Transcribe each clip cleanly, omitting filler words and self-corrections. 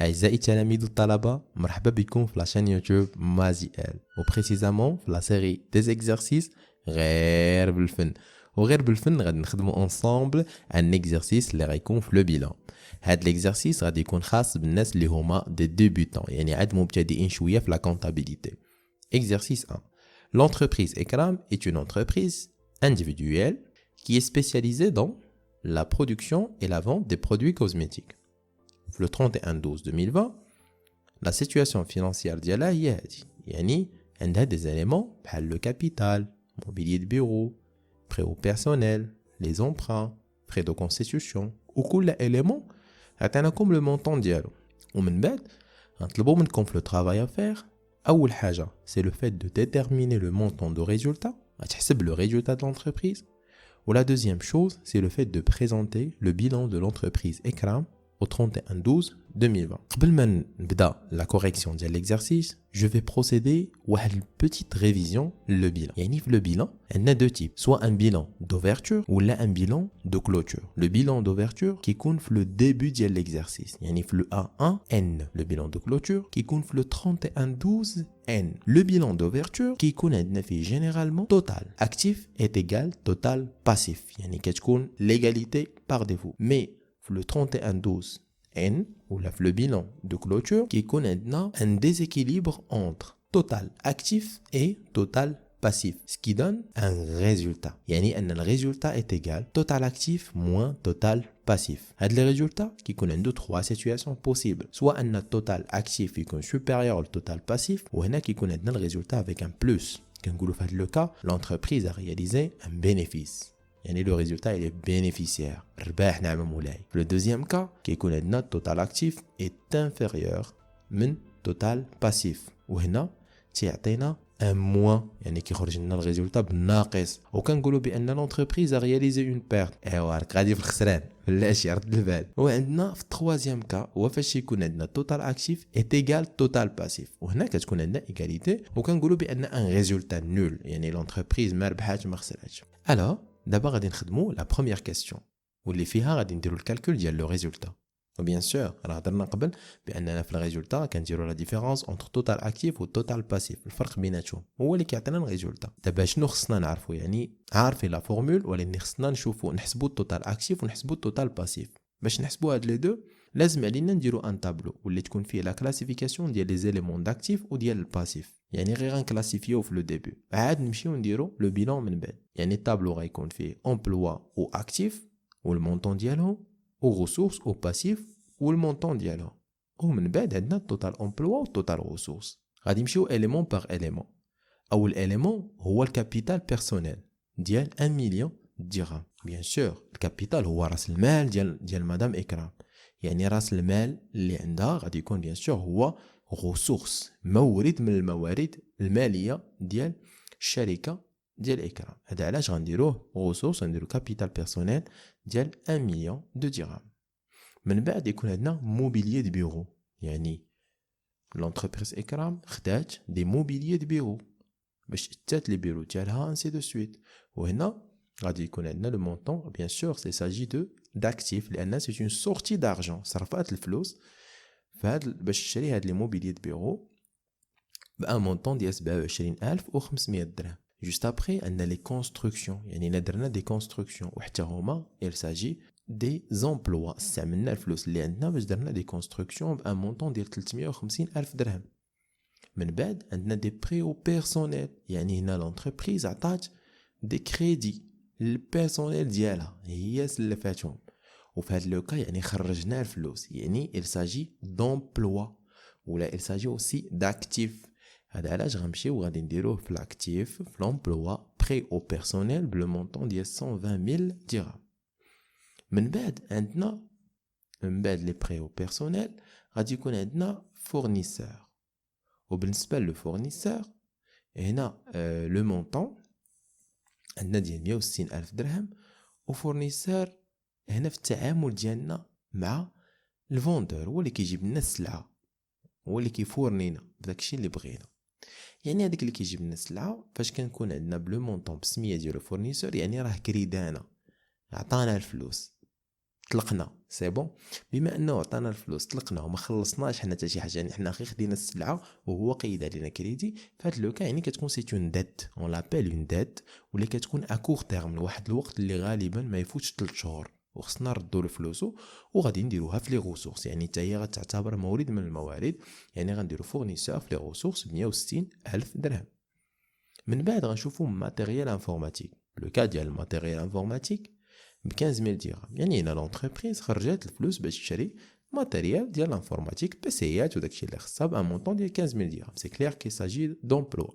أعزائي تلاميذ الطلبة مرحبا بكم في لاشين يوتيوب مازيال وبريسيزامون في لا سيري ديز اكزرسيس غير بالفن وغير بالفن غادي نخدموا انصامبل ان اكزرسيس اللي غيكون في لو بيلان. هاد الاكزرسيس غادي يكون خاص بالناس اللي هما دي ديبيوتون يعني عاد مبتدئين شويه في لا كونطابيليتي. Exercice 1. L'entreprise Ekram est une entreprise individuelle qui est spécialisée dans la production et la vente des produits cosmétiques. Le 31/12/2020, la situation financière ديالها هي هذه، يعني عندها des éléments بحال le capital, mobilier de bureau, prêt au personnel, les emprunts, frais de constitution وكل élément عطيناكم le montant ديالو. ومن بعد غنطلبوا منكم في le travail à faire. أول حاجة c'est le fait de déterminer le montant de résultat. غتحسب le résultat de l'entreprise. Ou la deuxième chose, c'est le fait de présenter le bilan de l'entreprise Ekram au 31/12/2020. قبل ما نبدا la correction de l'exercice, je vais procéder à une petite révision le bilan. يعني في le bilan, on a deux types, soit un bilan d'ouverture ou là un bilan de clôture. Le bilan d'ouverture qui compte le début de l'exercice, يعني في le A1N. Le bilan de clôture qui compte le 31/12N. Le bilan d'ouverture qui compte généralement total actif est égal total passif. يعني كتكون l'égalité par défaut. Mais le 31/12N ou le bilan de clôture qui connaît un déséquilibre entre total actif et total passif, ce qui donne un résultat. يعني أن le résultat est égal total actif moins total passif. هاد les résultats qui connaissent trois situations possibles. Soit un total actif qui est supérieur au total passif, ou un qui connaît le résultat avec un plus. كنقولوا في هاد le cas, l'entreprise a réalisé un bénéfice. يعني le résultat il est bénéficiaire. رباح نعم مولاي. Le deuxième cas qui يكون عندنا total actif est inférieur من total passif. وهنا تيعطينا un moins يعني كيخرج لنا الريزولتا بالناقص. وكنقولوا بان l'entreprise a réalisé une perte. ايوا راك غادي في الخسران. بلاش يرد البال. وعندنا في التروازيام كا هو فاش يكون عندنا total actif est égal total passif. وهنا كتكون عندنا égalité وكنقولوا بان un résultat nul يعني l'entreprise ما ربحاتش ما خسراتش. alors d'abord غادي نخدموا la première question واللي فيها غادي نديروا الكالكول ديال لو ريزولتا. وبيان سور راه هضرنا قبل باننا في الريزولتا كنديروا لا ديفيرونس انتر توتال اكتيف و توتال باسيف. الفرق بيناتهم هو اللي كيعطينا الريزولتا. دابا شنو خصنا نعرفوا؟ يعني عارفين لا فورمول ولكن خصنا نشوفوا نحسبوا التوتال اكتيف ونحسبوا التوتال باسيف. باش نحسبوا هاد لي دو لازم علينا نديروا ان تابلو واللي تكون فيه لا كلاسيفيكاسيون ديال لي زيليمون داكتيف وديال الباسيف. يعني غير غنكلاسيفيو في لو ديبي عاد نمشيو نديروا لو بيلون من بعد. يعني التابلو غيكون فيه امبلوا او اكتيف والمونطون ديالهم او ريسورس او باسيف والمونطون ديالهم. ومن بعد عندنا التوتال امبلوا والتوتال ريسورس. غادي نمشيو اليمون باغ اليمون. اول اليمون هو الكابيتال بيرسونيل ديال 1 مليون درهم. بيان سور الكابيتال هو راس المال ديال مدام اكرام. يعني راس المال اللي عندها غادي يكون بيان سور هو ريسورس مورد من الموارد الماليه ديال الشركه ديال اكرام. هذا علاش غنديروه ريسورس غنديرو كابيتال بيرسونيل ديال 1 مليون درهم. من بعد يكون عندنا موبيليي دو بيرو. يعني لونتربريز اكرام خدات دي موبيليي دو بيرو باش تات لي بيرو ديالها انسي دو سويت. وهنا غادي يكون عندنا لو مونطون بيان سور سي ساجي دو داكتيف لان سي اون سورتي دارجون صرفات الفلوس فهاد باش تشري هاد لي موبيليي دو بيرو بان مونطون ديال 27500 درهم. جوست ابري عندنا لي كونستركسيون يعني درنا دي كونستركسيون وحتى هما il s'agit دي زومبلوا. استعملنا الفلوس اللي عندنا باش درنا دي كونستركسيون بان مونطون ديال 350000 درهم. من بعد عندنا دي بري او بيرسونيل يعني هنا لونتربريز عطات دي كريدي للبيرسونيل ديالها هي سلفاتهم. وفي هذا لو كا يعني خرجنا الفلوس يعني il s'agit d'emploi ولا il s'agit aussi d'actif. هذا علاش غنمشيو غادي نديروه في الاكتيف في لومبلوا بري او بيرسونيل بلو مونطون ديال 120000 درهم. من بعد لي بري او بيرسونيل غادي يكون عندنا فورنيسور. وبالنسبه لو فورنيسور هنا لو مونطون عندنا ديال 160000 درهم. وفورنيسور هنا في التعامل ديالنا مع الفوندور هو اللي كيجيب لنا السلعه هو اللي كيفورنينا بداكشي اللي بغينا. يعني هذاك اللي كيجيب لنا السلعه فاش كنكون عندنا بلو مونطون بسميه ديال الفورنيسور يعني راه كريدانا عطانا الفلوس. طلقنا سي بون. بما انه عطانا الفلوس طلقنا وما خلصناش حنا حتى شي حاجه، يعني حنا غير خدينا السلعه وهو قيد علينا كريدي، فهاد لو كان يعني كتكون سي اون ديت اون لابيل اون ديت، واللي كتكون ا كور تيرم لواحد الوقت اللي غالبا ما يفوتش 3 شهور، وخصنا نردوا له فلوسو وغادي نديروها في لي غوسورس، يعني حتى هي غتعتبر مورد من الموارد، يعني غنديرو فورنيسور في لي غوسورس ب 160 الف درهم. من بعد غنشوفو ماتيريال انفورماتيك. لو كا ديال الماتيريال انفورماتيك ب 15000 درهم، يعني هنا لونتربريز خرجت الفلوس باش تشري ماتيريال ديال الانفورماتيك، بيسيات وداكشي اللي خصها بان مونطون ديال 15000 درهم. سي كلير كي ساجي دومبلوا.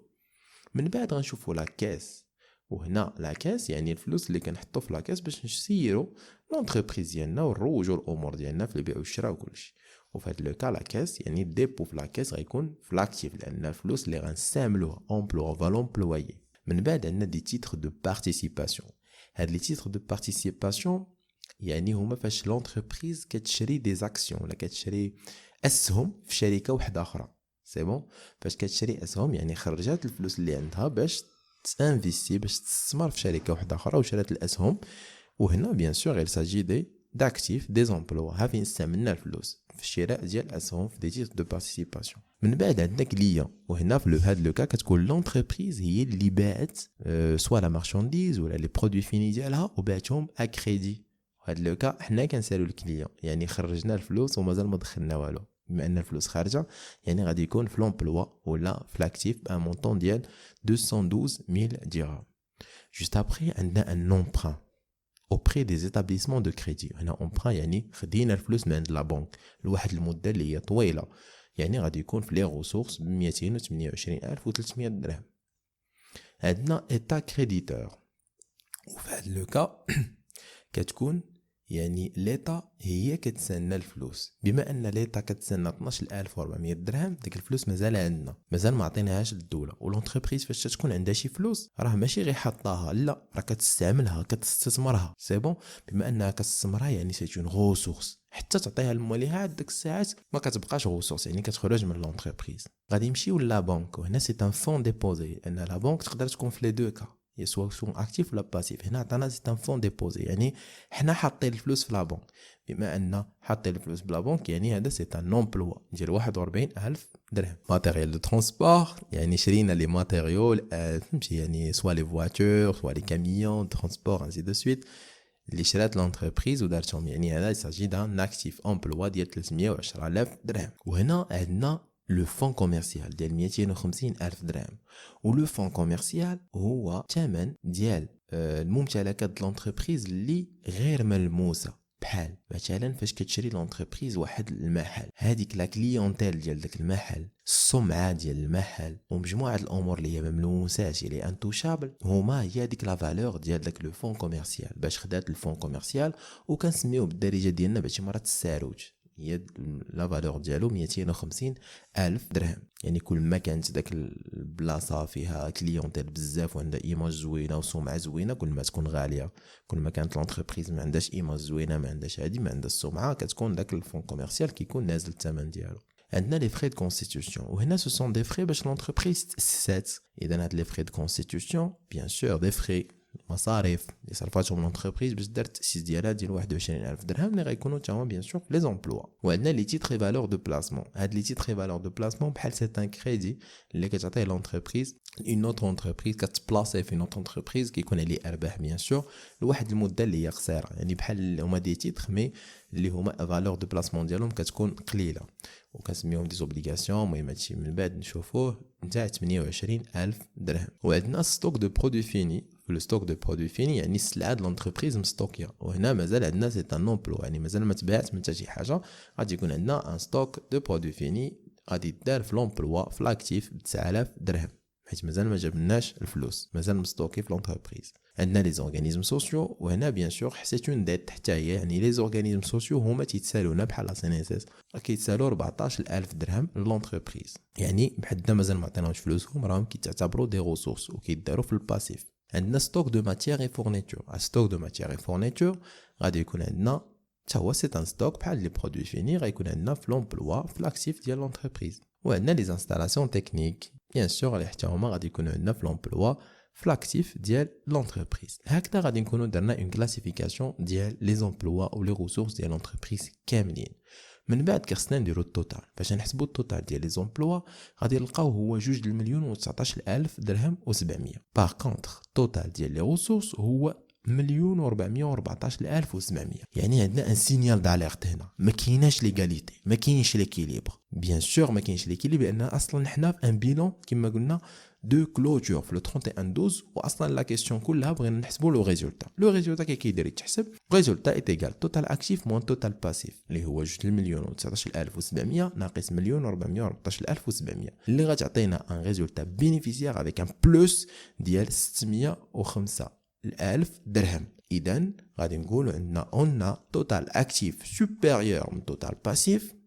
من بعد غنشوفو لا كاس، وهنا لا كاس يعني الفلوس اللي كنحطو في لا كاس باش نسيرو لونتربريز ديالنا ونروجو الامور ديالنا في البيع والشراء وكلشي. وفي هاد لو كا لا كاس يعني الديبو في لا كاس غيكون في لاكتيف، لان الفلوس اللي غنستعملوها امبلوا فالومبلويي. من بعد عندنا دي تيتر دو بارتيسيباسيون. هاد لي تيتر دو بارتيسيباسيون يعني هما فاش لونتربريز كتشري دي زاكسيون ولا كتشري اسهم في شركه واحده اخرى. سي بون، فاش كتشري اسهم يعني خرجات الفلوس اللي عندها باش تانفيستي، باش تستثمر في شركه واحده اخرى وشرات الاسهم. وهنا بيان سور غير ساجي دي داكتيف دي زومبلوا، ها فين استعملنا الفلوس في الشراء ديال الاسهم في دي تيتر دو بارتيسيباسيون. من بعد عندنا كليون، وهنا في هاد لو كا كتكون لونتربريز هي اللي باعت سوا لا مارشانديز ولا لي برودوي فيني ديالها وباعتهم ا كريدي. هاد لو كا حنا كنسالو الكليون، يعني خرجنا الفلوس ومازال ما دخلنا والو. بما ان الفلوس خارجه يعني غادي يكون في لومبلوا ولا في لاكتيف بان مونطون ديال 212000 درهم. جوست ابري عندنا ان امبران auprès des établissements de crédit. هنا emprunt يعني خدينا الفلوس من عند لا بنك لواحد المده اللي هي طويله، يعني غادي يكون في لي ريسورس ب 228300 درهم. عندنا ايتا كريديتور، وفي هذا لو كا كتكون يعني ليتا هي كتسنى الفلوس. بما ان ليتا كتسنى 12400 درهم، ديك الفلوس مازال عندنا، مازال ما عطيناهاش للدوله. ولونتربريز فاش تكون عندها شي فلوس راه ماشي غير حطاها، لا راه كتستعملها كتستثمرها. سي بون، بما انها كتستثمرها يعني سي اون غوسورس، حتى تعطيها لموليها ديك الساعات ما كتبقاش غوسورس، يعني كتخرج من لونتربريز. غادي يمشيو لا بنك، وهنا سي ان فون ديبوزي، ان لا بنك تقدر تكون في لي دو كا، سواء اكتيف ولا باسيف. هنا عطانا سي ان فون ديبوزي، يعني حنا حاطين الفلوس في لا بنك. بما ان حاطين الفلوس بلا بنك يعني هذا سي ان امبلوا ديال 41000 درهم. ماتيريال دو ترونسبور يعني شرينا لي ماتيريال، فهمتي، يعني سوا لي فواتور سوا لي كاميون ترونسبور انسي دو سويت اللي شرات لونتربريز ودارتهم، يعني هذا يساجي دان اكتيف امبلوا ديال 310000 درهم. وهنا عندنا لو فون كوميرسيال ديال 250000 درهم. ولو فون كوميرسيال هو ثمن ديال الممتلكات د لونتربريز اللي غير ملموسه، بحال مثلا فاش كتشري لونتربريز واحد المحل، هذيك لا كليونتيل ديال داك المحل، السمعه ديال المحل ومجموعه الامور اللي هي مملوسات اللي انتوشابل، هما هي ديك لا فالور ديال داك لو فون كوميرسيال. باش خدات الفون كوميرسيال وكنسميوه بالدارجه ديالنا باش مرات الساروج، هي لا فالور ديالو 250000 درهم. يعني كل ما كانت داك البلاصه فيها كليونتيل بزاف وعندها ايماج زوينه وسمعه زوينه، كل ما تكون غاليه. كل ما كانت لونتربريز ما عندهاش ايماج زوينه، ما عندهاش هادي، ما عندها السمعه، كتكون داك الفون كوميرسيال كيكون نازل الثمن ديالو. عندنا لي فري دو كونستيتيوشن، وهنا سو سون دي فري باش لونتربريز تاسست. اذا هاد لي فري دو كونستيتيوشن بيان سور دي فري مصاريف اللي صرفاتهم لونتربريز باش دار التاسيس ديالها ديال 21000 درهم اللي غيكونوا تا هما بيان سور لي زومبلوا. وعندنا لي تيتر فالور دو بلاسمون. هاد لي تيتر فالور دو بلاسمون بحال سي ان كريدي اللي كتعطيه لونتربريز اون اوتر انتربريز، كتبلاصي في اون اوتر انتربريز كيكون عليه ارباح بيان سور لواحد المده اللي هي قصيره، يعني بحال هما دي تيتر مي اللي هما فالور دو بلاسمون ديالهم كتكون قليله وكنسميوهم دي زوبليغاسيون. المهم هادشي من بعد نشوفوه نتاع 28000 درهم. وعندنا ستوك دو برودوي فيني. لو ستوك دو برودوي فيني يعني السلعه د لونتربريز مستوكيه، وهنا مازال عندنا سي ان امبلو، يعني مازال ما تباعت من حتى شي حاجه. غادي يكون عندنا ان ستوك دو برودوي فيني غادي يدار في لومبلوا في لاكتيف ب 9000 درهم، حيت مازال ما جبناش الفلوس، مازال مستوكي في لونتربريز. عندنا لي زورغانيزم سوسيو، وهنا بيان سور حسيت اون ديت حتى هي، يعني لي زورغانيزم سوسيو هما تيتسالونا بحال لا سي ان اس اس كيتسالوا 14000 درهم لونتربريز، يعني بحال مازال ما عطيناهمش فلوسهم، راهم كيتعتبروا دي ريسورس وكيداروا في الباسيف. عندنا ستوك دو ماتيير اي فورنيتور. ستوك دو ماتيير اي فورنيتور غادي يكون عندنا حتى هو سي ان ستوك بحال لي برودوي فيني، غيكون عندنا في لومبلوا في لاكتيف ديال لونتربريز. وعندنا لي انستالاسيون تكنيك بيان سور اللي حتى هما غادي يكونوا عندنا في لومبلوا في l'actif ديال l'entreprise. هكذا غادي نكونوا درنا une classification ديال les emplois ou les ressources ديال l'entreprise كاملين. من بعد خصنا نديرو التوتال. باش نحسبوا التوتال ديال لي زومبلوا غادي نلقاو هو 2,019,000 درهم و700. باغ كونطخ التوتال ديال لي ريسورس هو 1,414,700. يعني عندنا ان سينيال داليرت هنا. ما كايناش ليغاليتي، ما كاينش ليكيليبر. بيان سور ما كاينش ليكيليبر لان اصلا حنا في ان بيلون كما قلنا دو كلوتور في لو 31/12 واصلا لا كيسيون كلها بغينا نحسبوا لو ريزولتا. لو ريزولتا كي كيدير يتحسب ريزولتا اي ايغال توتال اكتيف موان توتال باسيف اللي هو 2,019,700 ناقص 1,414,700 اللي غتعطينا ان ريزولتا بينيفيسيير افيك ان بلوس ديال 605,000 درهم. اذا غادي نقولوا عندنا اون توتال اكتيف سوبيريور من توتال باسيف.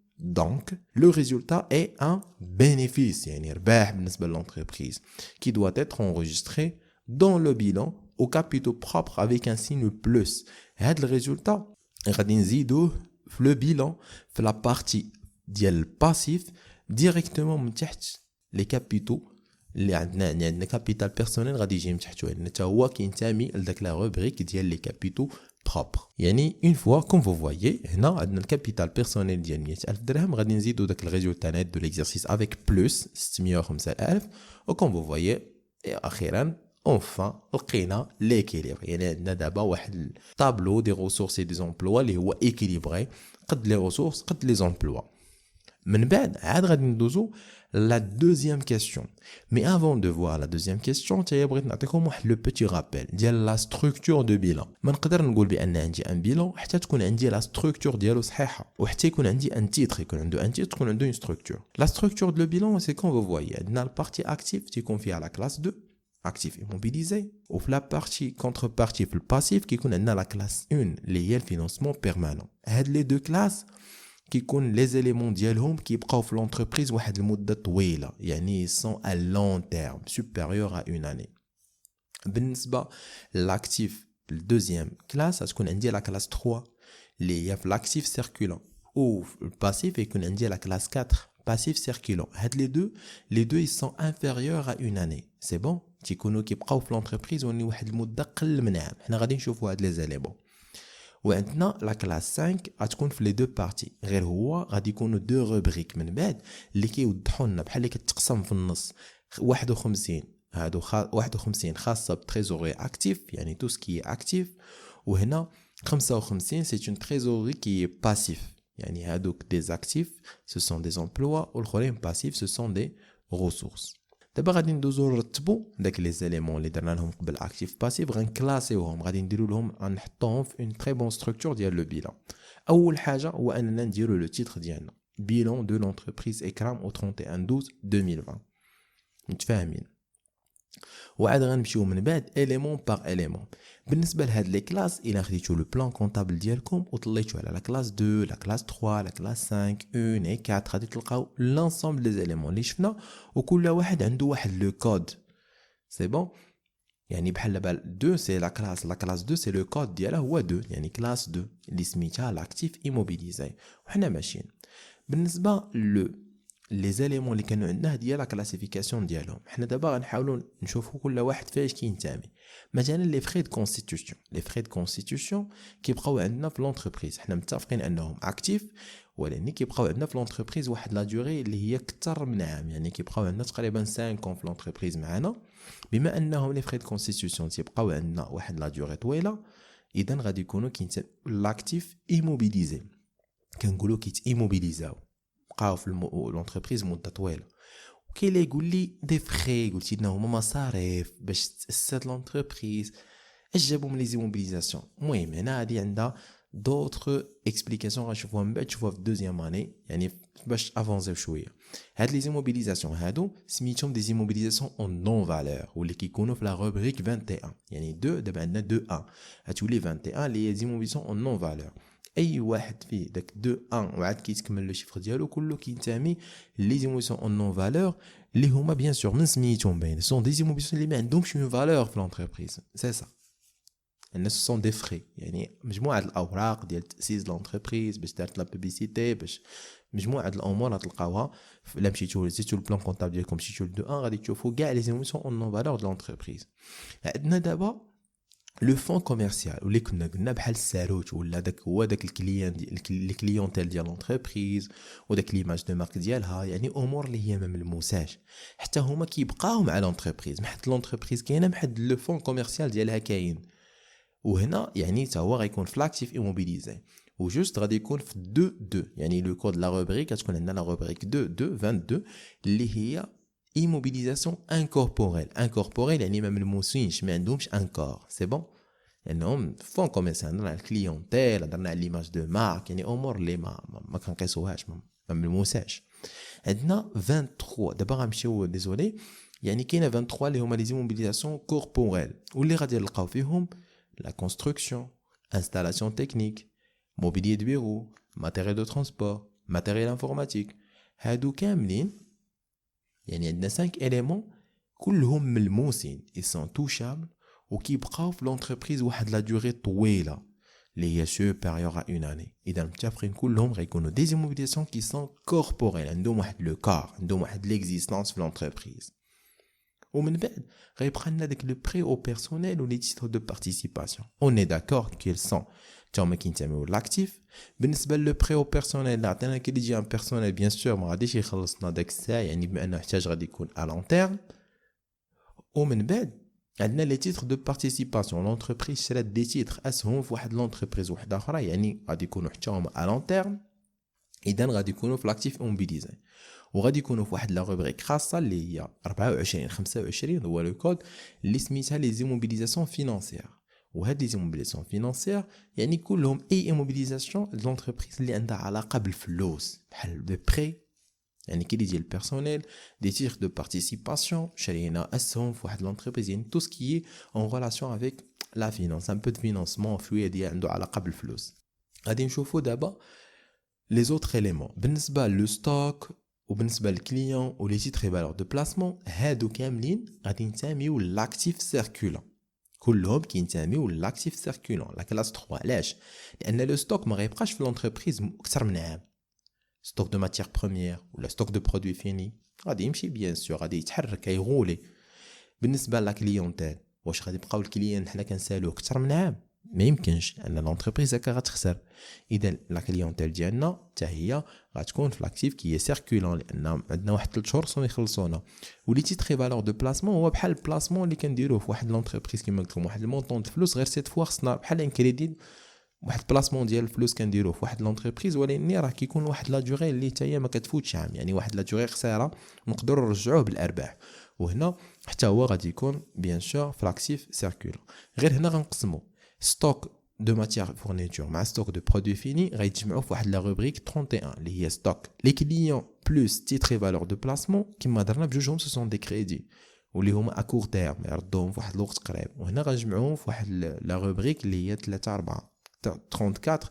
Donc, le résultat est un bénéfice, يعني ربح بالنسبة للentreprise, qui doit être enregistré dans le bilan au capitaux propre avec un signe plus. هذا الريزولتا غادي نزيدوه في le bilan في la partie ديال passif directement من تحت les capitaux اللي عندنا كابيتال بيرسونيل غادي يجي من تحته لان حتى هو كينتمي لذاك لا روبريك ديال لي كابيتو propre. يعني une fois comme vous voyez هنا عندنا الكابيتال بيرسونيل ديال 100,000 درهم غادي نزيدو داك الريزولتا نت دو ليكزارسيس افيك بلس 605,000 و comme vous voyez اخيرا enfin لقينا ليكيليبر. يعني عندنا دابا واحد الطابلو دي ريسورس اي دي زومبلوا اللي هو ايكيليبري قد لي ريسورس قد لي زومبلوا. من بعد عاد غادي ندوزو la deuxième question. Mais avant de voir la deuxième question, تاهي بغيت نعطيكم واحد لو بيتي رابيل ديال لا ستركتور دو بيلان. ما نقدر نقول بان عندي ان بيلان حتى تكون عندي لا ستركتور ديالو صحيحه وحتى يكون عندي ان تيتر يكون عنده ان تيتر تكون عنده اون ستركتور. لا ستركتور دو بيلان سي كون فو فوايي عندنا البارتي اكتيف تيكون فيها لا كلاس 2 actif immobilisé وفي لا بارتي كونتربارتي في الباسيف كيكون عندنا لا كلاس 1 اللي هي الفينانسمون بيرمانون. هاد لي دو كلاس كيكون لي زيليمون ديالهم كيبقاو في لونتربريز واحد المده طويله يعني سون ا لون تيرم سوبيريور ا اون اني. بالنسبه لاكتيف الدوزيام كلاس غتكون عندي لا كلاس 3 اللي هي في لاكتيف سيركولون و في الباسيف يكون عندي لا كلاس 4 باسيف سيركولون. هاد لي دو سون انفيريور ا اون اني سي بون تيكونوا كيبقاو في لونتربريز وني واحد المده قل من عام. حنا غادي نشوفوا هاد لي زيليمون. وعندنا لا كلاس 5 غتكون في لي دو بارتي غير هو غادي يكونوا دو روبريك من بعد اللي كيوضحوا لنا بحال اللي كتقسم في النص 51 هادو 51 خاصه بتريزوري اكتيف يعني تو سكي اكتيف وهنا 55 سي اون تريزوري كي باسيف يعني هادوك دي اكتيف سو سون دي امبلوا والاخرين باسيف سو سون دي ريسورس. دابا غادي ندوزو نرتبوا داك لي زيليمون اللي درنا لهم قبل اكتيف باسيف غنكلاسيوهم غادي نديروا لهم غنحطوهم في اون تري بون ستركتور ديال لو بيلان. اول حاجه هو اننا نديروا لو تيتر ديالنا بيلان دو لونتربريز اكرام او 31/12/2020 متفاهمين. وعاد غنمشيو من بعد اليمون باغ اليمون. بالنسبه لهاد لي كلاس الا خديتو لو بلان كونطابل ديالكم وطليتو على لا كلاس 2 لا كلاس 3 لا كلاس 5 1 اي 4 غادي تلقاو لانسومبل لي زيليمون اللي شفنا وكل واحد عنده واحد لو كود سي بون. يعني بحال دابا 2 سي لا كلاس 2 سي لو كود ديالها هو 2 يعني كلاس 2 اللي سميتها لاكتيف ايموبيليزاي وحنا ماشيين. بالنسبه لي زيليمون اللي كانوا عندنا هي لا كلاسيفيكاسيون ديالهم. حنا دابا غنحاولوا نشوفوا كل واحد فاش كينتمي. مثلا لي فري دو كونستيتيوشن كيبقاو عندنا في لونتربريز حنا متفقين انهم اكتيف ولكن كيبقاو عندنا في لونتربريز واحد لا دوري اللي هي اكثر من عام يعني كيبقاو عندنا تقريبا 5 كون في لونتربريز معنا. بما انهم لي فري دو كونستيتيوشن تيبقاو عندنا واحد لا دوري طويله اذا غادي يكونوا كينتمي لاكتيف ايموبيليزي كنقولوا كيت ايموبيليزاو بقاو في لونتربريز مده طويله. وكاين اللي يقول لي دي فري قلتي لنا هما مصاريف باش تاسس لونتربريز اش جابوا من لي زيموبيليزاسيون. المهم هنا غادي عندها دوطخ اكسبليكاسيون غنشوفوها من بعد تشوفوها في الدوزيام اني يعني باش افونسيو شويه. هاد لي زيموبيليزاسيون هادو سميتهم دي زيموبيليزاسيون اون نون فالور واللي كيكونوا في لا روبريك 21 يعني 2 دابا عندنا 2 1 غتولي 21 اللي هي زيموبيليزاسيون اون نون فالور. اي واحد فيه داك 2 1 وعاد كيتكمل لو شيفر ديالو كله كينتمي لي زيموبيليزاسيون اون نون فالور اللي هما بيان سور من سميتهم باين سون دي زيموبيليزاسيون اللي ما عندهمش اون فالور في لونتربريز سي سا. الناس سون دي فري، يعني مجموعه الاوراق ديال تاسيس لونتربريز باش دارت لا بوبليسيتي، باش مجموعه الامور غتلقاوها الا مشيتو زيتو البلان كونطابل ديالكم مشيتو ل 2 غادي تشوفوا كاع لي زيموسيون اون نون فالور دو لونتربريز. عندنا دابا لو فون كوميرسيال واللي كنا قلنا بحال الساروت ولا داك هو داك الكليان ديال الكليونتيل ديال لونتربريز وداك ليماج دو مارك ديالها، يعني امور اللي هي ما ملموساش حتى هما كيبقاو مع لونتربريز، حتى لونتربريز كاينه بحال لو فون كوميرسيال ديالها كاين. وهنا يعني حتى هو غيكون في لاكتيف ايموبيليزي وجوست غادي يكون في 2 يعني لو كود لا روبريك غتكون عندنا لا روبريك 22 اللي هي immobilisation incorporelle يعني ما ملموسينش ما عندهمش ان كور سي بون، لانهم فون كوميرسيال عندنا الكليونتيل عندنا ليماج دو مارك، يعني امور اللي ما كنقيسوهاش ما ملموساش. عندنا 23 دابا غنمشيو ديزولي، يعني كاينه 23 اللي هما لي زيموبيليزاسيون كوربوريل واللي غادي نلقاو فيهم لا كونستركسيون، انستالاسيون تكنيك، موبيليي دو بيرو، ماتيريال دو ترونسبور، ماتيريال انفورماتيك. هادو كاملين يعني عندنا 5 éléments كلهم ملموسين ils sont touchables وكيبقاو في لونتربريز واحد لا دوري طويله اللي هي supérieure à une année. اذا متفقين كلهم غيكونوا دي زيموبيليزاسيون كي سون كوربوريل، عندهم واحد لو كار، عندهم واحد ليكزيستانس في لونتربريز. ومن بعد غيبقى لنا داك لو بري او بيرسونيل و لي تيتر دو بارتيسيباسيون. اون اي داكور كيل سون تاهما كينتميو لاكتيف. بالنسبه لو بري او بيرسونيل اللي عطينا كي يجي ان بيرسونيل بيان سور ما غاديش يخلصنا داك الساعه، يعني بما انه احتاج غادي يكون ا لون تيرم. ومن بعد عندنا لي تيتر دو بارتيسيباسيون، لونتربريز شرات دي تيتر اسهم في واحد لونتربريز واحده اخرى، يعني غادي يكونوا حتى هما ا لون تيرم، اذا غادي يكونوا في لاكتيف موبيليزي وغادي يكونوا في واحد لا روبريك خاصه اللي هي 24 25 هو لو كود اللي سميتها لي زيموبيليزاسيون فينانسيير. وهاد لي زيموبيليزاسيون فينانسيير يعني كلهم اي ايموبيليزاسيون لونتربريز اللي عندها علاقه بالفلوس بحال دو بري، يعني كي ديال البيرسونيل، دي تيتر دو بارتيسيباسيون، شرينا اسهم في واحد لونتربريز، يعني تو سكي اون ريلاسيون افيك لا فينانس، ان بو دو فينانسمون شويه ديال عنده علاقه بالفلوس. غادي نشوفوا دابا لي زوتر اليمون بالنسبه لو ستوك وبالنسبه للكليون ولي تيتر فالور دو بلاسمون. هادو كاملين غادي ينتميو لاكتيف سيركولون، كلهم كينتميو لاكتيف سيركولون لا كلاس 3. علاش؟ لان لو ستوك ما غيبقاش في لونتربريز اكثر من عام، ستوك دو ماتيير بروميير ولا ستوك دو برودوي فيني غادي يمشي بيان سور غادي يتحرك يغولي. بالنسبه لا كليونتيل واش غادي يبقاو الكليان حنا كنسالوه اكثر من عام؟ ما يمكنش، لان لونتربريز هكا غتخسر. اذا لا كليونتيل ديالنا حتى هي غتكون في لاكتيف كي هي سيركولون، لان عندنا واحد 3 شهور خصهم يخلصونا. ولي تيتر فالور دو بلاسمون هو بحال البلاسمون اللي كنديروه في واحد لونتربريز كيما قلت لكم، واحد المونطون د فلوس غير سيت فوا خصنا بحال ان كريدي، واحد بلاسمون ديال الفلوس كنديروه في واحد لونتربريز، ولكن راه كيكون واحد لا دوري اللي حتى هي ما كتفوتش عام، يعني واحد لا دوري قصيره نقدروا نرجعوه بالارباح. وهنا حتى هو غادي يكون بيان سور في لاكتيف سيركولون. غير هنا غنقسموا ستوك دو ماتيير فورنيتور مع ستوك دو برودوي فيني غيتجمعوا في واحد لا روبريك 31 اللي هي ستوك لي كليون بلس تيتر فالور دو بلاسمون. كما درنا بجوجهم سو سون دي كريدي واللي هما ا كور تيرم يردوهم في واحد الوقت قريب، وهنا غنجمعوهم في واحد لا روبريك اللي هي 3 4 34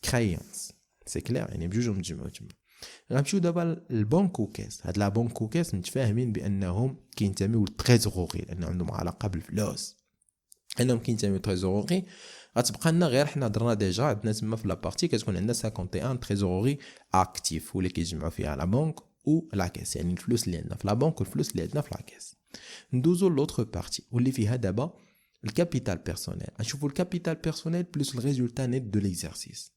كرايونس. سي كلير، يعني بجوجهم تجمعوا تما. غنمشيو دابا للبنك وكاس. هاد لا بنك وكاس متفاهمين بانهم كينتميو للتريزوري لان عندهم علاقه بالفلوس، انهم كينتميو للتريزوري. غتبقى لنا غير حنا درنا ديجا عندنا تما في لابارتي كتكون عندنا 51 تريزوري اكتيف واللي كيجمعوا فيها لا بنك و لا كاس، يعني الفلوس اللي عندنا في لا بنك والفلوس اللي عندنا في لا كاس. ندوزو لوطر بارتي واللي فيها دابا الكابيتال بيرسونيل. نشوفوا الكابيتال بيرسونيل بلس الريزولتا نيت دو ليكزارسيس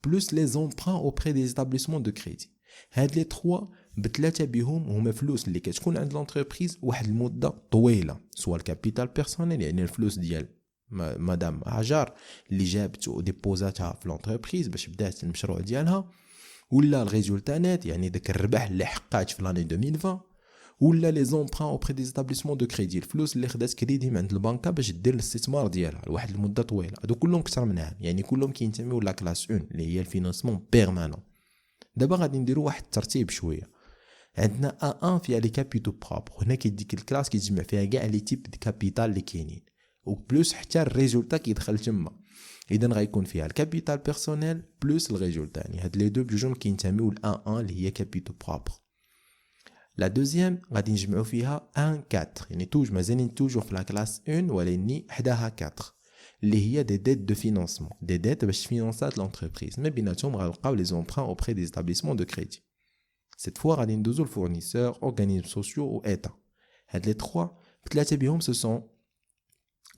بلس لي زومبران اوبري دي ايتابليسمون دو كريدي. هاد لي 3 بثلاثه بهم هما فلوس اللي كتكون عند لونتربريز واحد المده طويله، سواء الكابيتال بيرسونيل يعني الفلوس ديال مدام هاجر اللي جابت وديبوزاتها في لونتربريز باش بدات المشروع ديالها، ولا الريزولتا نيت يعني داك الربح اللي حققات في لاني 2020، ولا لي زومبران اوبري دي ايتابليسمون دو كريدي الفلوس اللي خدات كريدي من عند البنكه باش دير الاستثمار ديالها لواحد المده طويله. هادو كلهم اكثر من عام، يعني كلهم كينتميو لا كلاس 1 اللي هي الفينانسمون بيرمانون. دابا غادي نديروا واحد الترتيب شويه. عندنا A1 فيها لي كابيتو بروبر، هنا كيديك الكلاس كيتجمع فيها كاع لي تيب دي كابيتال اللي كاينين وبلوس حتى الريزولتا كيدخل تما. اذا غيكون فيها الكابيتال بيرسونيل بلوس الريزولتا، يعني هاد لي دو بجوجهم كينتميو ل A1 اللي هي كابيتو بروبر. لا دوزيام غادي نجمعوا فيها 1 4 يعني توج مازالين توجور في لا كلاس 1 ولكن حداها 4 اللي هي des dettes de financement, des dettes باش تفينانسات l'entreprise. ما بيناتهم غنلقاو les emprunts auprès des établissements de crédit. Cette fois غادي ندوزو الفورنيسور, organismes sociaux و état. هاد les trois بثلاثه بهم ce sont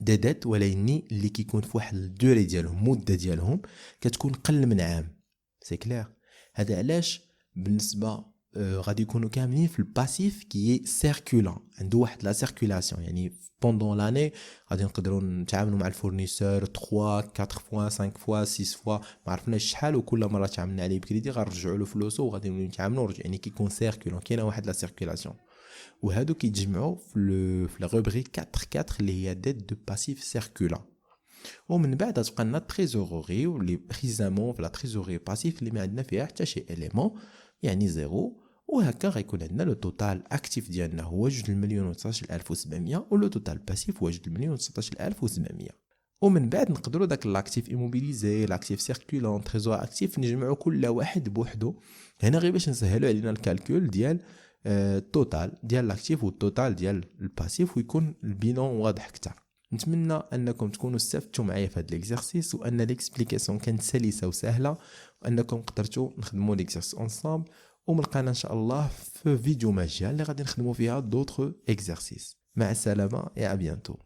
des dettes ولكن اللي كيكون فواحد الدوري ديالهم, مده ديالهم كتكون قل من عام. سي كلير. هذا علاش بالنسبه غادي يكونوا كاملين في الباسيف كي سيركولان, عنده واحد لا سيركولاسيون, يعني بوندون لاني غادي نقدروا نتعاملوا مع الفورنيسور 3 4 فوا 5 فوا 6 فوا, ما عرفناش شحال, وكل مره تعاملنا عليه بكريدي غنرجعوا له فلوسه وغادي نتعاملوا يعني كيكون سيركولان, كاينه واحد لا سيركولاسيون. وهادو كيتجمعوا في لا روبريك 4 4 اللي هي ديت دو باسيف سيركولان. ومن بعد تبقى لنا تريزوروري واللي بريزامون في لا تريزوري باسيف اللي ما عندنا فيها حتى شي اليمون, يعني زيرو. وهكا غيكون عندنا لو توتال اكتيف ديالنا هو 2,19700 ولو توتال باسيف هو 2,19700. ومن بعد نقدروا داك لاكتيف ايموبيليزي, لاكتيف سيركولون, تريزور اكتيف نجمعوا كل واحد بوحدو. هنا غير باش نسهلوا علينا الكالكول ديال التوتال ديال لاكتيف والتوتال ديال الباسيف ويكون البيلون واضح اكثر. نتمنى انكم تكونوا استفدتوا معايا في هذا ليكزارسيس, وان ليكسبليكاسيون كانت سلسه وسهله, وانكم قدرتوا نخدموا ليكزارسيس انصامبل. وملقانا ان شاء الله في فيديو مجال اللي غادي نخدموا فيها دوطخ اكزارسيس. مع السلامه يا ابيانتو.